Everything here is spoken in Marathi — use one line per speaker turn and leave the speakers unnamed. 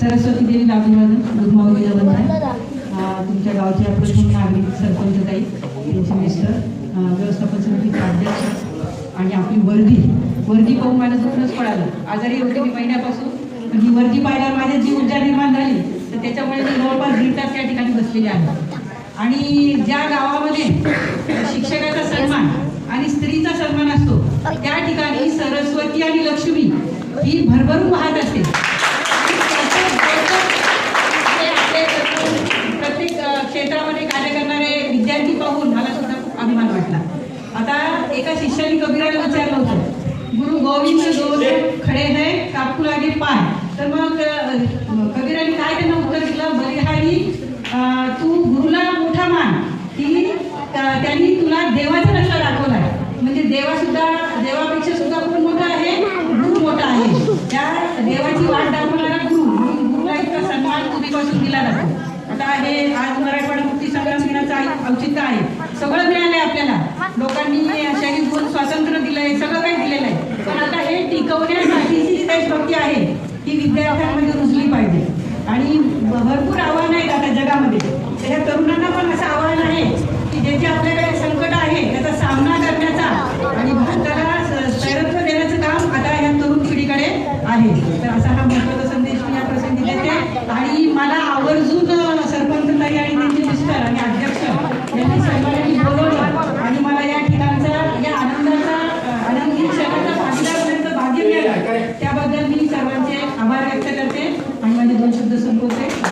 सरस्वती देवी लाभीवादन दुधमावलीला बनताय. तुमच्या गावच्या प्रथम नागरिक सरपंच ताई, त्यांचे मिस्टर, व्यवस्थापन समितीचे अध्यक्ष आणि आपली वर्दी पाहून मला दुखणंच पडालं. आजारी होते मी महिन्यापासून, पण ही वर्दी पाहिल्यावर माझ्या जी ऊर्जा निर्माण झाली तर त्याच्यामुळे मी जवळपास 1.5 तास त्या ठिकाणी बसलेले आहे. आणि ज्या गावामध्ये शिक्षकाचा सन्मान आणि स्त्रीचा सन्मान असतो त्या ठिकाणी सरस्वती आणि लक्ष्मी ही भरभरून वाहत असते. प्रत्येक क्षेत्रामध्ये कार्य करणारे विद्यार्थी पाहून मला सुद्धा खूप अभिमान वाटला. आता एका शिष्याने कबीराला विचारलं होतं, गुरु गोविंद दोन खडे है कापू लागे पाय. तर मग कबीराने काय त्यांना उत्तर दिलं, बलिहारी तू गुरुला मोठा मान, की त्यांनी तुला देवाचा रस्ता दाखवलाय. म्हणजे देवापेक्षा सुद्धा कोण मोठा आहे, गुरु मोठा आहे. त्या देवाची वाट दाखवणारा गुरुला इतका सन्मान पूर्वीपासून दिला जातो. आता हे आज मराठवाडा मुक्ती संग्राम दिनाचं औचित्य आहे. सगळं मिळालंय आपल्याला, लोकांनी शहीद होऊन स्वातंत्र्य दिलंय, सगळं काही दिलेलं आहे. पण आता हे टिकवण्यासाठीची जी देशभक्ती आहे ही विद्यार्थ्यांमध्ये रुजली पाहिजे. आणि भरपूर आव्हान आहेत आता जगामध्ये. तर ह्या तरुणांना पण असं आव्हान आहे की जे आपल्याकडे संकट